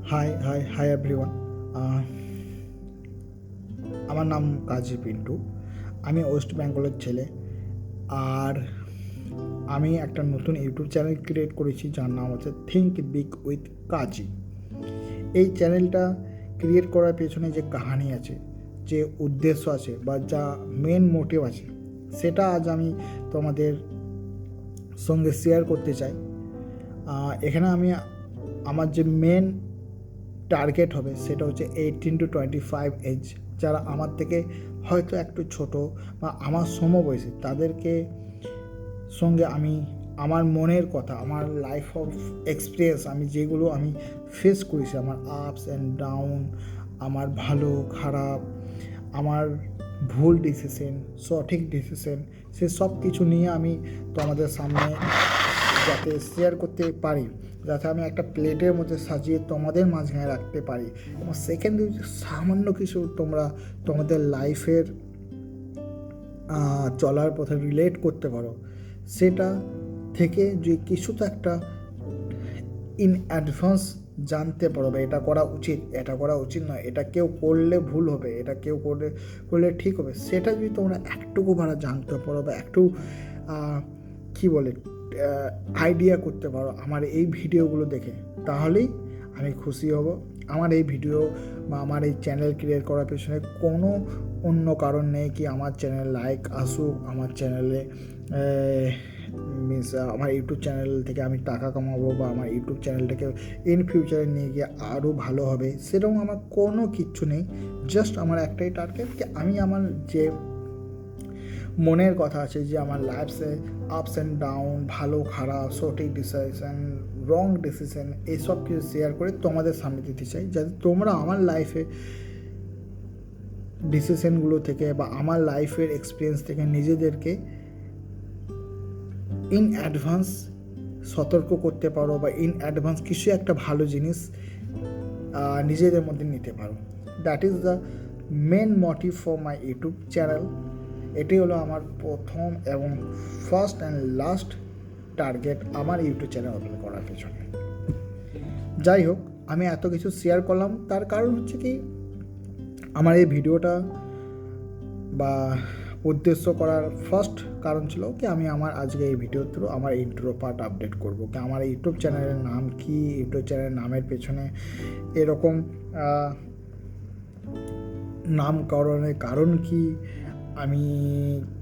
Hi everyone. আমার নাম কাজী পিন্টু। আমি ওয়েস্ট বেঙ্গলের ছেলে। আর আমি একটা নতুন ইউটিউব চ্যানেল ক্রিয়েট করেছি যার নাম হচ্ছে থিঙ্ক বিগ উইথ কাজী। এই চ্যানেলটা ক্রিয়েট করার পেছনে যে কাহিনী আছে, যে উদ্দেশ্য আছে বা যা মেন মোটিভ আছে, সেটা আজ আমি তোমাদের সঙ্গে শেয়ার করতে চাই। এখানে আমি আমার যে মেন টার্গেট হবে সেটা হচ্ছে 18 to 25 এজ, যারা আমার থেকে হয়তো একটু ছোট বা আমার সমবয়সী, তাদেরকে সঙ্গে আমি আমার মনের কথা, আমার লাইফ অফ এক্সপিরিয়েন্স, আমি যেগুলো আমি ফেস করেছি, আমার আপস অ্যান্ড ডাউন, আমার ভালো খারাপ, আমার ভুল ডিসিশন, সঠিক ডিসিশন, সে সব কিছু নিয়ে আমি তোমাদের সামনে যাতে শেয়ার করতে পারি, যাতে আমি একটা প্লেটের মধ্যে সাজিয়ে তোমাদের মাঝখানে রাখতে পারি, এবং সেকেন্ড সামান্য কিছু তোমরা তোমাদের লাইফের চলার পথে রিলেট করতে পারো, সেটা থেকে যে কিছু তো একটা ইন অ্যাডভান্স জানতে পারবে। এটা করা উচিত, এটা করা উচিত নয়, এটা কেউ করলে ভুল হবে, এটা কেউ করলে ঠিক হবে, সেটা যদি তোমরা একটুকু ভাড়া জানতে পারো বা একটু কী বলে আইডিয়া করতে পারো আমার এই ভিডিওগুলো দেখে, তাহলেই আমি খুশি হব। আমার এই ভিডিও বা আমার এই চ্যানেল ক্রিয়েট করার পেছনে কোনো অন্য কারণ নেই কি আমার চ্যানেল লাইক আসুক, আমার চ্যানেলে মিনস আমার ইউটিউব চ্যানেল থেকে আমি টাকা কামাবো বা আমার ইউটিউব চ্যানেলটাকে ইন ফিউচারে নিয়ে গিয়ে আরও ভালো হবে, সেরকম আমার কোনো কিচ্ছু নেই। জাস্ট আমার একটাই টার্গেট কি আমি আমার যে মনের কথা আছে, যে আমার লাইফে আপস অ্যান্ড ডাউন, ভালো খারাপ, সঠিক ডিসিশন, রং ডিসিশন, এইসব কিছু শেয়ার করে তোমাদের সামনে দিতে চাই, যাতে তোমরা আমার লাইফে ডিসিশনগুলো থেকে বা আমার লাইফের এক্সপিরিয়েন্স থেকে নিজেদেরকে ইন অ্যাডভান্স সতর্ক করতে পারো বা ইন অ্যাডভান্স কিছু একটা ভালো জিনিস নিজেদের মধ্যে নিতে পারো। That is the main motive for my YouTube channel. এটি হলো আমার প্রথম এবং ফার্স্ট অ্যান্ড লাস্ট টার্গেট আমার ইউটিউব চ্যানেল ওপেন করার পেছনে। যাই হোক, আমি এত কিছু শেয়ার করলাম, তার কারণ হচ্ছে কি আমার এই ভিডিওটা বা উদ্দেশ্য করার ফার্স্ট কারণ ছিল কি আমি আমার আজকে এই ভিডিওর থ্রু আমার ইন্ট্রো পার্ট আপডেট করব কি আমার ইউটিউব চ্যানেলের নাম কি, ইউটিউব চ্যানেলের নামের পেছনে এরকম নামকরণের কারণ কি, আমি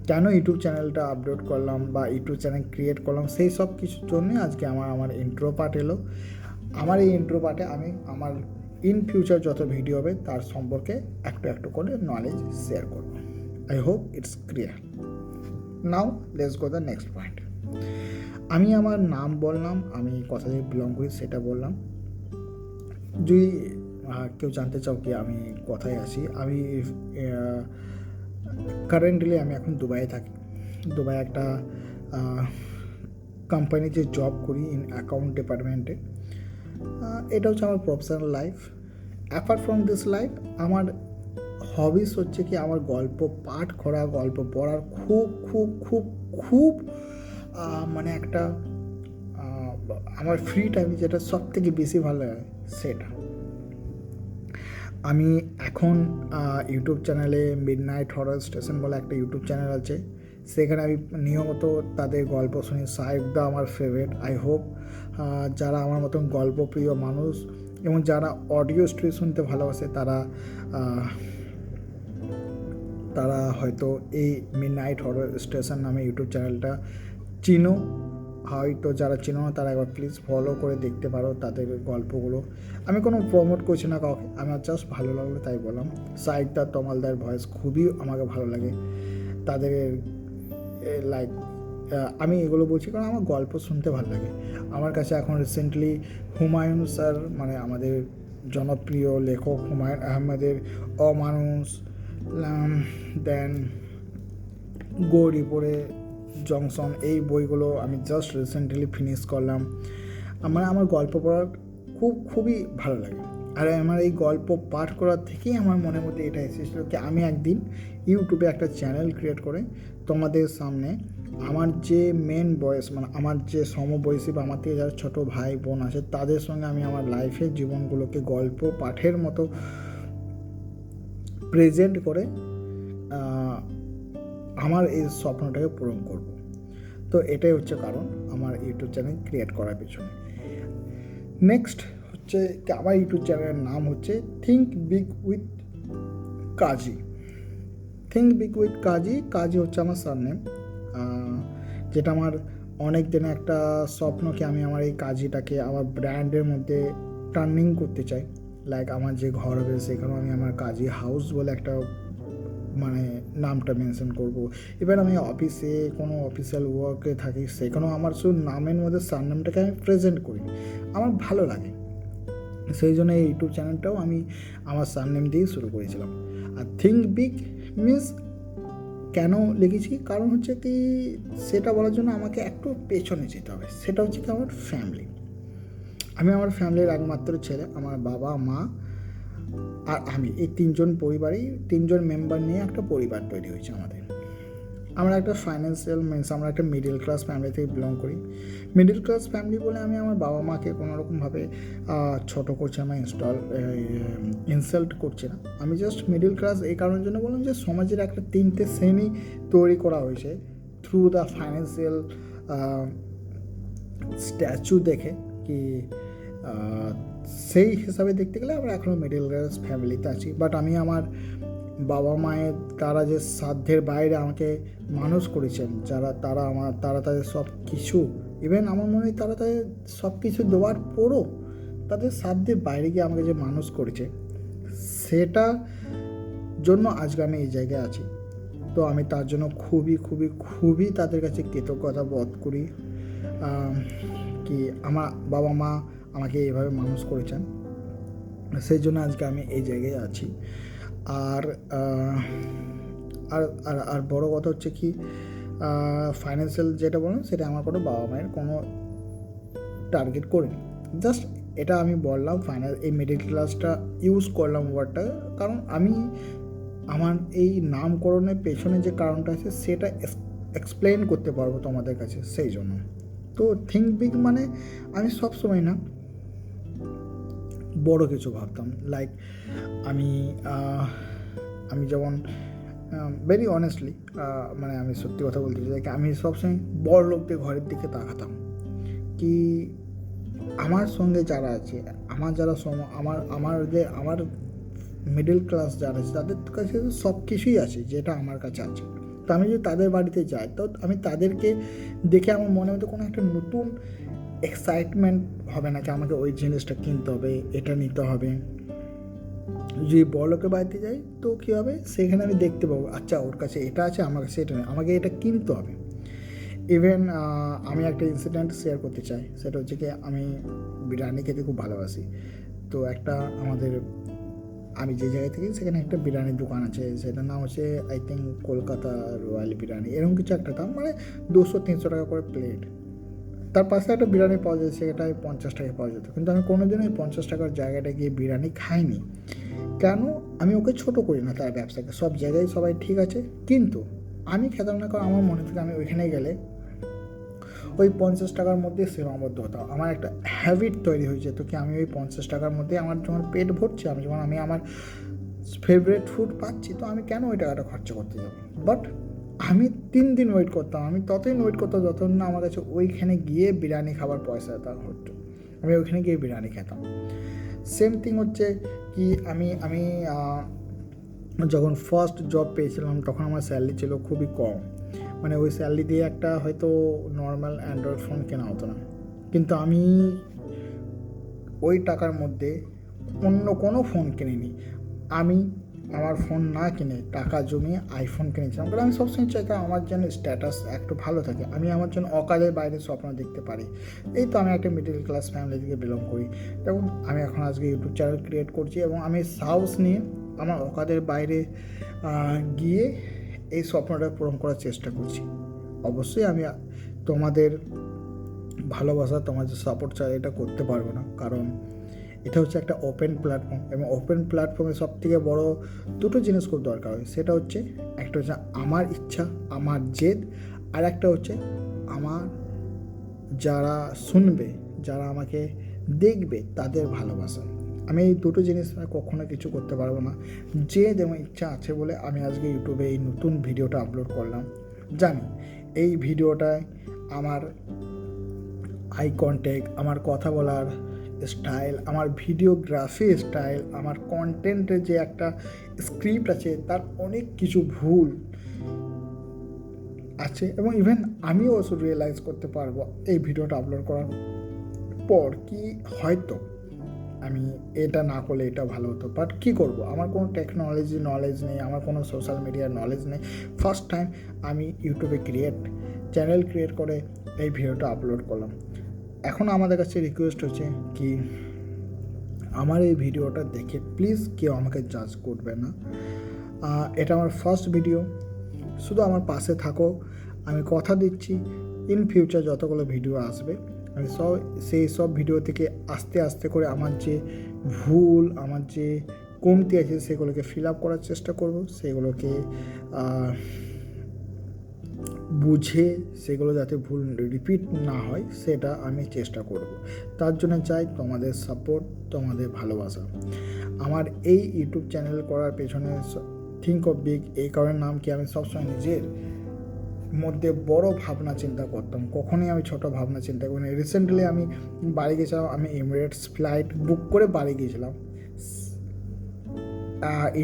কেন ইউটিউব চ্যানেলটা আপলোড করলাম বা ইউটিউব চ্যানেল ক্রিয়েট করলাম, সেই সব কিছুর জন্যে আজকে আমার ইন্ট্রো পার্ট এলো। আমার এই ইন্ট্রো পার্টে আমি আমার ইন ফিউচার যত ভিডিও হবে তার সম্পর্কে একটু একটু করে নলেজ শেয়ার করব। I hope it's clear. Now let's go the next point. আমি আমার নাম বললাম, আমি কোথা থেকে বিলং করি সেটা বললাম। যদি কেউ জানতে চাও কি আমি কোথায় আছি, আমি কারেন্টলি আমি এখন দুবাইয়ে থাকি। দুবাই একটা কোম্পানিতে জব করি ইন অ্যাকাউন্ট ডিপার্টমেন্টে। এটা হচ্ছে আমার professional life. Apart from this life, আমার হবিস হচ্ছে কি আমার গল্প পাঠ করা, গল্প পড়ার খুব খুব খুব খুব মানে একটা আমার ফ্রি টাইমে যেটা সব থেকে বেশি ভালো লাগে সেটা। আমি এখন ইউটিউব চ্যানেলে মিডনাইট হরর স্টেশন বলে একটা ইউটিউব চ্যানেল আছে, সেখানে আমি নিয়মিত তাদের গল্প শুনি। সাহেবদা আমার ফেভারিট। আই হোপ যারা আমার মতন গল্পপ্রিয় মানুষ এবং যারা অডিও স্টোরি শুনতে ভালোবাসে তারা হয়তো এই মিডনাইট হরর স্টেশন নামে ইউটিউব চ্যানেলটা চিনো। হয়তো যারা চিনো না তারা একবার প্লিজ ফলো করে দেখতে পারো তাদের গল্পগুলো। আমি কোনো প্রমোট করছি না কাউকে, আমার জাস্ট ভালো লাগলো তাই বললাম। সাইদদার তমালদার ভয়েস খুবই আমাকে ভালো লাগে, তাদের লাইক আমি এগুলো বলছি কারণ আমার গল্প শুনতে ভালো লাগে। আমার কাছে এখন রিসেন্টলি হুমায়ুন স্যার, মানে আমাদের জনপ্রিয় লেখক হুমায়ুন আহমেদের অমানুষ, দেন গৌরীপুরে জংশন, এই বইগুলো আমি জাস্ট রিসেন্টলি ফিনিশ করলাম। আমার গল্প পড়ার খুবই ভালো লাগে। আর আমার এই গল্প পাঠ করার থেকেই আমার মনের মধ্যে এটা এসেছিলো কি আমি একদিন ইউটিউবে একটা চ্যানেল ক্রিয়েট করে তোমাদের সামনে আমার যে মেন বয়স, মানে আমার যে সমবয়সী বা আমার থেকে যারা ছোটো ভাই বোন আছে, তাদের সঙ্গে আমি আমার লাইফের জীবনগুলোকে গল্প পাঠের মতো প্রেজেন্ট করে আমার এই স্বপ্নটাকে পূরণ করব। তো এটাই হচ্ছে কারণ আমার ইউটিউব চ্যানেল ক্রিয়েট করার পেছনে। নেক্সট হচ্ছে আমার ইউটিউব চ্যানেলের নাম হচ্ছে think big with Kazi. Think big with Kazi. Kazi হচ্ছে আমার সারনেম, যেটা আমার অনেক দিনে একটা স্বপ্ন কি আমি আমার এই কাজীটাকে আমার ব্র্যান্ডের মধ্যে টার্নিং করতে চাই। লাইক আমার যে ঘর হবে সেখানেও আমি আমার কাজী হাউস বলে একটা মানে নামটা মেনশন করব। এবার আমি অফিসে কোনো অফিসিয়াল ওয়ার্কে থাকি, সেখানেও আমার শুধু নামের মধ্যে সারনেমটাকে আমি প্রেজেন্ট করি, আমার ভালো লাগে। সেই জন্য এই ইউটিউব চ্যানেলটাও আমি আমার সারনেম দিয়েই শুরু করেছিলাম। আর থিঙ্ক বিগ মিনস কেন লিখেছি, কারণ হচ্ছে কি সেটা বলার জন্য আমাকে একটু পেছনে যেতে হবে। সেটা হচ্ছে কি আমার ফ্যামিলি। আমি আমার ফ্যামিলির একমাত্র ছেলে, আমার বাবা মা আর আমি, এই তিনজন মেম্বার নিয়ে একটা পরিবার তৈরি হয়েছে আমাদের। আমরা একটা ফাইন্যান্সিয়াল মিনস আমরা একটা মিডিল ক্লাস ফ্যামিলি থেকে বিলং করি। মিডিল ক্লাস ফ্যামিলি বলে আমি আমার বাবা মাকে কোনোরকমভাবে ছোটো করছি, আমার ইনসাল্ট করছি না। আমি জাস্ট মিডিল ক্লাস এই কারণের জন্য বললাম যে সমাজের একটা 3টে শ্রেণী তৈরি করা হয়েছে থ্রু দ্য ফাইন্যান্সিয়াল স্ট্যাচু দেখে কি সেই হিসাবে দেখতে গেলে আমরা এখনও মিডিল ক্লাস ফ্যামিলিতে আছি। বাট আমি আমার বাবা মায়ের তারা যে সাধ্যের বাইরে আমাকে মানুষ করেছেন, তারা তাদের সব কিছু, ইভেন আমার মনে হয় তারা তাদের সব কিছু দেওয়ার পরও তাদের সাধ্যের বাইরে গিয়ে আমাকে যে মানুষ করেছে, সেটা জন্য আজকে আমি এই জায়গায় আছি। তো আমি তার জন্য খুবই খুবই খুবই তাদের কাছে কৃতজ্ঞতা বোধ করি কি আমার বাবা মা আমাকে এইভাবে মানুষ করেছেন, সেই জন্য আজকে আমি এই জায়গায় আছি। আর আর আর বড়ো কথা হচ্ছে কি ফাইন্যান্সিয়াল যেটা বললাম সেটা আমার কোনো বাবা মায়ের কোনো টার্গেট করিনি। জাস্ট এটা আমি বললাম এই মিডিল ক্লাসটা ইউজ করলাম ওয়ার্ডটা, কারণ আমি আমার এই নামকরণের পেছনে যে কারণটা আছে সেটা এক্সপ্লেন করতে পারবো তোমাদের কাছে, সেই জন্য। তো থিঙ্ক বিগ মানে আমি সবসময় না বড় কিছু ভাবতাম। লাইক আমি যেমন ভেরি অনেস্টলি মানে আমি সত্যি কথা বলতে চাই, আমি সবসময় বড় লোকদের ঘরের দিকে তাকাতাম কি আমার সঙ্গে যারা আছে, আমার মিডল ক্লাস যারা আছে তাদের কাছে সব কিছুই আছে যেটা আমার কাছে আছে। তো আমি যদি তাদের বাড়িতে যাই তো আমি তাদেরকে দেখে আমার মনের মধ্যে কোনো একটা নতুন এক্সাইটমেন্ট হবে না কি আমাকে ওই জিনিসটা কিনতে হবে, এটা নিতে হবে। যদি বড়লোকের বাড়িতে যাই তো কী হবে, সেখানে আমি দেখতে পাবো আচ্ছা ওর কাছে এটা আছে, আমার কাছে এটা নেই, আমাকে এটা কিনতে হবে। ইভেন আমি একটা ইনসিডেন্ট শেয়ার করতে চাই, সেটা হচ্ছে কি আমি বিরিয়ানি খেতে খুব ভালোবাসি। তো আমি যে জায়গায় থাকি সেখানে একটা বিরিয়ানির দোকান আছে, সেটার নাম হচ্ছে I think Kolkata royal biryani, এরকম কিছু একটা দাম, মানে 200-300 টাকা করে প্লেট। তার পাশে একটা বিরিয়ানি পাওয়া যায়, সেটাই 50 টাকায় পাওয়া যেত। কিন্তু আমি কোনোদিনও ওই 50 টাকার জায়গাটায় গিয়ে বিরিয়ানি খাইনি। কেন? আমি ওকে ছোটো করি না তার ব্যবসাকে, সব জায়গায় সবাই ঠিক আছে, কিন্তু আমি খেতাম না, কারণ আমার মনে থেকে আমি ওইখানে গেলে ওই 50 টাকার মধ্যে সীমাবদ্ধ হতাম। আমার একটা হ্যাবিট তৈরি হয়ে যেত কি আমি ওই 50 টাকার মধ্যে আমার যখন পেট ভরছে, আমি আমার ফেভারিট ফুড পাচ্ছি, তো আমি কেন ওই টাকাটা খরচা করতে যাবো। বাট আমি 3 দিন ওয়েট করতাম, আমি ততদিন ওয়েট করতাম যতদিন না আমার কাছে ওইখানে গিয়ে বিরিয়ানি খাবার পয়সা হতো, আমি ওইখানে গিয়ে বিরিয়ানি খেতাম। সেম থিং হচ্ছে কি আমি যখন ফার্স্ট জব পেয়েছিলাম তখন আমার স্যালারি ছিল খুবই কম, মানে ওই স্যালারি দিয়ে একটা হয়তো নর্মাল অ্যান্ড্রয়েড ফোন কেনা হতো না। কিন্তু আমি ওই টাকার মধ্যে অন্য কোনো ফোন কিনিনি। আমি আমার ফোন না কিনে টাকা জমিয়ে আইফোন কিনেছিলাম, কারণ আমি সবসময় চাই আমার যেন স্ট্যাটাস একটু ভালো থাকে, আমি আমার জন্য অকালের বাইরে স্বপ্ন দেখতে পারি। এই তো আমি একটা মিডল ক্লাস ফ্যামিলি থেকে বিলং করি, এবং আমি এখন আজকে ইউটিউব চ্যানেল ক্রিয়েট করছি, এবং আমি সাহস নিয়ে আমার অকালের বাইরে গিয়ে এই স্বপ্নটা পূরণ করার চেষ্টা করছি। অবশ্যই আমি তোমাদের ভালোবাসা, তোমাদের সাপোর্ট ছাড়া এটা করতে পারবো না, কারণ এটা হচ্ছে একটা ওপেন প্ল্যাটফর্ম, এবং ওপেন প্ল্যাটফর্মে সবথেকে বড় দুটো জিনিস খুব দরকার হয়। সেটা হচ্ছে একটা হচ্ছে আমার ইচ্ছা, আমার জেদ, আর একটা হচ্ছে আমার যারা শুনবে, যারা আমাকে দেখবে তাদের ভালোবাসা। আমি এই দুটো জিনিস কখনো কিছু করতে পারবো না। যে যেমন ইচ্ছা আছে বলে আমি আজকে ইউটিউবে এই নতুন ভিডিওটা আপলোড করলাম। জানি এই ভিডিওটায় আমার আই কন্ট্যাক্ট, আমার কথা বলার স্টাইল, আমার ভিডিওগ্রাফি স্টাইল, আমার কন্টেন্টের যে একটা স্ক্রিপ্ট আছে তার অনেক কিছু ভুল আছে, এবং ইভেন আমিও অবশ্য রিয়েলাইজ করতে পারবো এই ভিডিওটা আপলোড করার পর কি হয়তো আমি এটা না করলে এটা ভালো হতো। বাট কী করবো, আমার কোনো টেকনোলজি নলেজ নেই, আমার কোনো সোশ্যাল মিডিয়ার নলেজ নেই। ফার্স্ট টাইম আমি ইউটিউবে চ্যানেল ক্রিয়েট করে এই ভিডিওটা আপলোড করলাম। এখন আমাদের কাছে রিকোয়েস্ট হচ্ছে কি, আমার এই ভিডিওটা দেখে প্লিজ কেউ আমাকে জাজ করবে না। এটা আমার ফার্স্ট ভিডিও, শুধু আমার পাশে থাকো। আমি কথা দিচ্ছি ইন ফিউচার যতগুলো ভিডিও আসবে আমি সেই সব ভিডিও থেকে আস্তে আস্তে করে আমার যে ভুল, আমার যে কমতি আছে সেগুলোকে ফিল আপ করার চেষ্টা করব, সেগুলোকে বুঝে সেগুলো যাতে ভুল রিপিট না হয় সেটা আমি চেষ্টা করব। তার জন্য চাই তোমাদের সাপোর্ট, তোমাদের ভালোবাসা। আমার এই ইউটিউব চ্যানেল করার পেছনে থিঙ্ক অফ বিগ এই কারণে নাম কি, আমি সবসময় নিজের মধ্যে বড় ভাবনা চিন্তা করতাম, কখনোই আমি ছোট ভাবনা চিন্তা করিনি। রিসেন্টলি আমি বাড়ি গেছিলাম, আমি এমিরেটস ফ্লাইট বুক করে বাড়ি গিয়েছিলাম।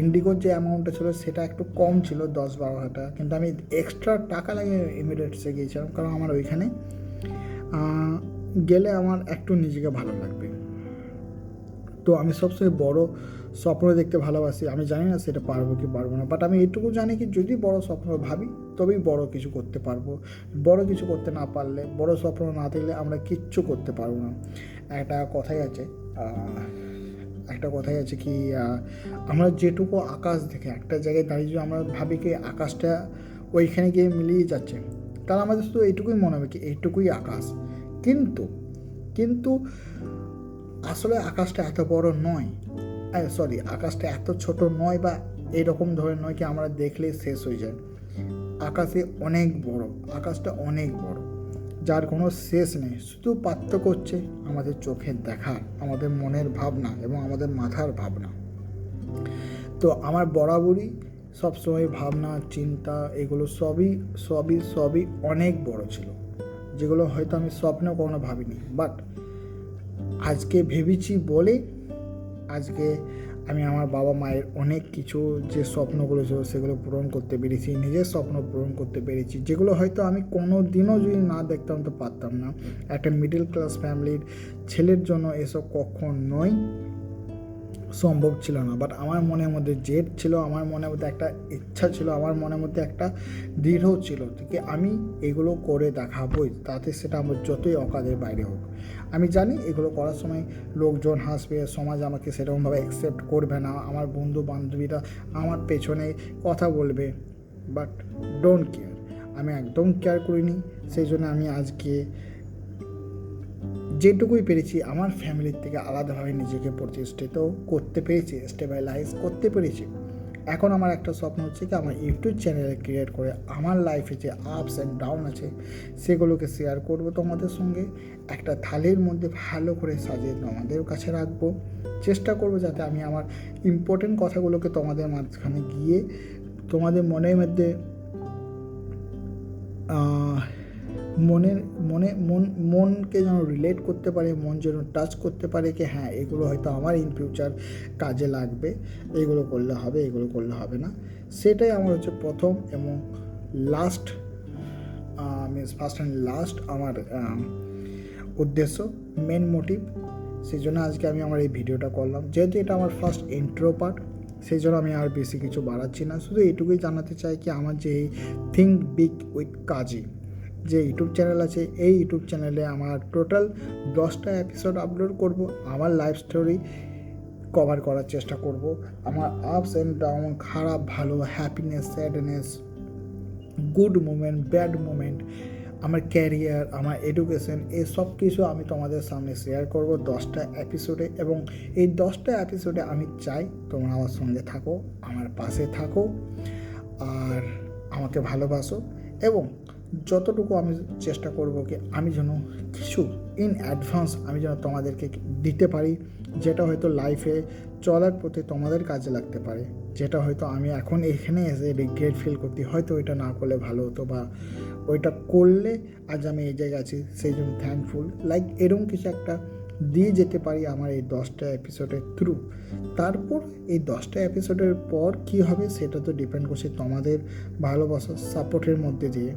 ইন্ডিগোর যে অ্যামাউন্টটা ছিল সেটা একটু কম ছিল, 10-12 হাজার টাকা, কিন্তু আমি এক্সট্রা টাকা লাগিয়ে এমিরেটসে গিয়েছিলাম, কারণ আমার ওইখানে গেলে আমার একটু নিজেকে ভালো লাগবে। তো আমি সবসময় বড় স্বপ্ন দেখতে ভালোবাসি। আমি জানি না সেটা পারবো কি পারবো না, বাট আমি এটুকু জানি কি যদি বড় স্বপ্ন ভাবি তবেই বড় কিছু করতে পারবো। বড় কিছু করতে না পারলে, বড় স্বপ্ন না দেখলে আমরা কিচ্ছু করতে পারবো না। একটা কথাই আছে কি, আমরা যেটুকু আকাশ দেখে একটা জায়গায় দাঁড়িয়ে যদি আমরা ভাবি কি আকাশটা ওইখানে গিয়ে মিলিয়ে যাচ্ছে, তাহলে আমাদের শুধু এইটুকুই মনে হবে কি এইটুকুই আকাশ। কিন্তু আসলে আকাশটা এত বড় নয়, আকাশটা এত ছোট নয়, বা এরকম ধরে নয় কি আমরা দেখলেই শেষ হয়ে যায়। আকাশে অনেক বড়, আকাশটা অনেক বড়, যার কোনো শেষ নেই। শুধু পার্থক্য হচ্ছে আমাদের চোখের দেখার, আমাদের মনের ভাবনা এবং আমাদের মাথার ভাবনা। তো আমার বরাবরই সবসময় ভাবনা চিন্তা এগুলো সবই অনেক বড় ছিল, যেগুলো হয়তো আমি স্বপ্নেও কখনো ভাবিনি। বাট আজকে ভেবেছি বলে আজকে আমি আমার বাবা মায়ের অনেক কিছু যে স্বপ্নগুলো ছিল সেগুলো পূরণ করতে পেরেছি, নিজের স্বপ্ন পূরণ করতে পেরেছি, যেগুলো হয়তো আমি কোনো দিনও যদি না দেখতাম তো পারতাম না। একটা মিডল ক্লাস ফ্যামিলির ছেলের জন্য এসব কখনোই সম্ভব ছিল না। বাট আমার মনের মধ্যে জেদ ছিল, আমার মনের মধ্যে একটা ইচ্ছা ছিল, আমার মনের মধ্যে একটা দৃঢ় ছিল যে আমি এগুলো করে দেখাবই, তাতে সেটা আমার যতই অকাদের বাইরে হোক। আমি জানি এগুলো করার সময় লোকজন হাসবে, সমাজ আমাকে সেরকমভাবে অ্যাকসেপ্ট করবে না, আমার বন্ধু বান্ধবীরা আমার পেছনে কথা বলবে, বাট ডোন্ট কেয়ার। আমি একদম কেয়ার করিনি। সেই জন্য আমি আজকে যেটুকুই পেরেছি আমার ফ্যামিলির থেকে আলাদাভাবে নিজেকে প্রতিষ্ঠিত করতে পেরেছি, স্টেবিলাইজ করতে পেরেছি। এখন আমার একটা স্বপ্ন হচ্ছে কি আমার ইউটিউব চ্যানেল ক্রিয়েট করে আমার লাইফে যে আপস অ্যান্ড ডাউন আছে সেগুলোকে শেয়ার করব তোমাদের সঙ্গে, একটা থালির মধ্যে ভালো করে সাজিয়ে তোমাদের কাছে রাখবো। চেষ্টা করব যাতে আমি আমার ইম্পর্টেন্ট কথাগুলোকে তোমাদের মাঝখানে গিয়ে তোমাদের মনের মধ্যে মনকে যেন রিলেট করতে পারে, মন যেন টাচ করতে পারে কি হ্যাঁ এগুলো হয়তো আমার ইন ফিউচার কাজে লাগবে, এগুলো করলে হবে, এগুলো করলে হবে না। সেটাই আমার হচ্ছে প্রথম এবং লাস্ট, ফার্স্ট অ্যান্ড লাস্ট আমার উদ্দেশ্য, মেন মোটিভ। সেই জন্য আজকে আমি আমার এই ভিডিওটা করলাম, যেহেতু এটা আমার ফার্স্ট ইন্ট্রো পার্ট, সেই জন্য আমি আর বেশি কিছু বাড়াচ্ছি না। শুধু এইটুকুই জানাতে চাই কি আমার যে এই থিঙ্ক বিগ উইথ কাজী যে ইউটিউব চ্যানেল আছে, এই ইউটিউব চ্যানেলে আমার টোটাল 10টা এপিসোড আপলোড করব, আমার লাইফ স্টোরি কভার করার চেষ্টা করব, আমার আপস অ্যান্ড ডাউন, খারাপ ভালো, happiness sadness, good moment bad moment, আমার ক্যারিয়ার, আমার এডুকেশন, এই সব কিছু আমি তোমাদের সামনে শেয়ার করব 10টা এপিসোডে। এবং এই 10টা এপিসোডে আমি চাই তোমরা আমার সঙ্গে থাকো, আমার পাশে থাকো, আর আমাকে ভালোবাসো। এবং যতটুকু আমি চেষ্টা করব কি আমি যেন কিছু ইন অ্যাডভান্স আমি যেন তোমাদেরকে দিতে পারি, যেটা হয়তো লাইফে চলার পথে তোমাদের কাজে লাগতে পারে, যেটা হয়তো আমি এখন এখানে এসে রিগ্রেট ফিল করতে হয়তো ওইটা না করলে ভালো হতো, বা ওইটা করলে আজ আমি এই জায়গায় আছি, সেই জন্য থ্যাঙ্কফুল। লাইক এরকম কিছু একটা দিয়ে যেতে পারি আমার এই 10টা এপিসোডের থ্রু। তারপর এই 10টা এপিসোডের পর কি হবে সেটা তো ডিপেন্ড করছে তোমাদের ভালোবাসার সাপোর্টের মধ্যে দিয়ে।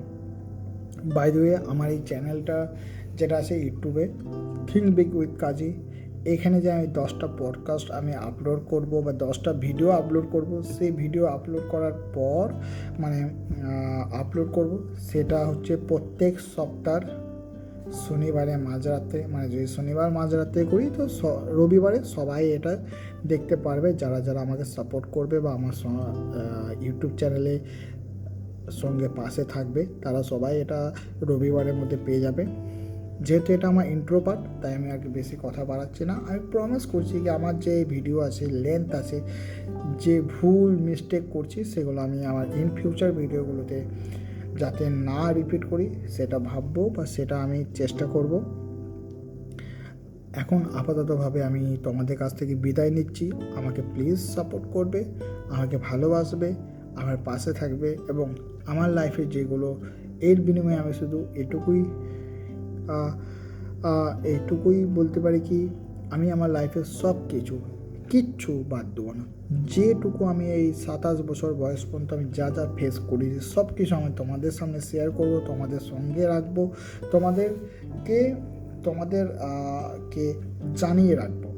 বাই দ্য ওয়ে, আমার এই চ্যানেলটা যেটা আছে ইউটিউবে, থিঙ্ক বিগ উইথ কাজী, এখানে যে আমি 10টা পডকাস্ট আমি আপলোড করব বা 10টা ভিডিও আপলোড করব, সেই ভিডিও আপলোড করার পর মানে আপলোড করব, সেটা হচ্ছে প্রত্যেক সপ্তাহের শনিবারে মাঝরাতে, মানে যদি শনিবার মাঝরাতে করি তো রবিবারে সবাই এটা দেখতে পারবে, যারা যারা আমাকে সাপোর্ট করবে বা আমার ইউটিউব চ্যানেলে সঙ্গে পাশে থাকবে, তারা সবাই এটা রবিবারের মধ্যে পেয়ে যাবে। যেহেতু এটা আমার ইন্ট্রো পার্ট, তাই আমি আর কি বেশি কথা বাড়াচ্ছি না। আমি প্রমিস করছি কি আমার যে ভিডিও আছে, লেন্থ আছে, যে ভুল মিস্টেক করছি সেগুলো আমি আমার ইন ফিউচার ভিডিওগুলোতে যাতে না রিপিট করি সেটা ভাববো বা সেটা আমি চেষ্টা করব। এখন আপাততভাবে আমি তোমাদের কাছ থেকে বিদায় নিচ্ছি। আমাকে প্লিজ সাপোর্ট করবে, আমাকে ভালোবাসবে, আমার পাশে থাকবে, এবং আমার লাইফে যেগুলো এর বিনিময়ে আমি শুধু এইটুকুই বলতে পারি কি আমি আমার লাইফের সব কিচ্ছু বাদ দেবো না। যেটুকু আমি এই 27 বছর বয়স পর্যন্ত আমি যা যা ফেস করেছি সব কিছু আমি তোমাদের সামনে শেয়ার করব, তোমাদের সঙ্গে রাখবো, তোমাদেরকে জানিয়ে রাখবো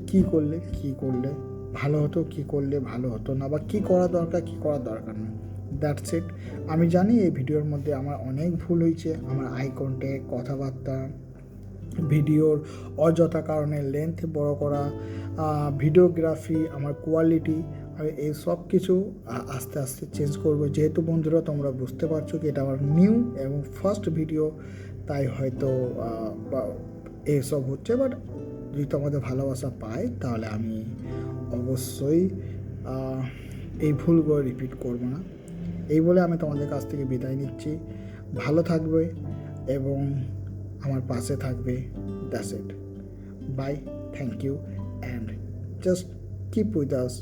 কী করলে ভালো হতো, কী করলে ভালো হতো না, বা কী করা দরকার না। That's it. আমি জানি এই ভিডিওর মধ্যে আমার অনেক ভুল হয়েছে, আমার আই কন্ট্যাক্ট, কথাবার্তা, ভিডিওর অযথা কারণে লেন্থ বড় করা, ভিডিওগ্রাফি, আমার কোয়ালিটি, আমি এই সব কিছু আস্তে আস্তে চেঞ্জ করবো। যেহেতু বন্ধুরা তোমরা বুঝতে পারছো কি এটা আমার নিউ এবং ফার্স্ট ভিডিও, তাই হয়তো এইসব হচ্ছে, বাট যদি তোমাদের ভালোবাসা পাই তাহলে আমি অবশ্যই এই ভুলগুলো রিপিট করবো না। এই বলে আমি তোমাদের কাছ থেকে বিদায় নিচ্ছি। ভালো থাকবে এবং আমার পাশে থাকবে। That's it. Bye, thank you, and just keep with us.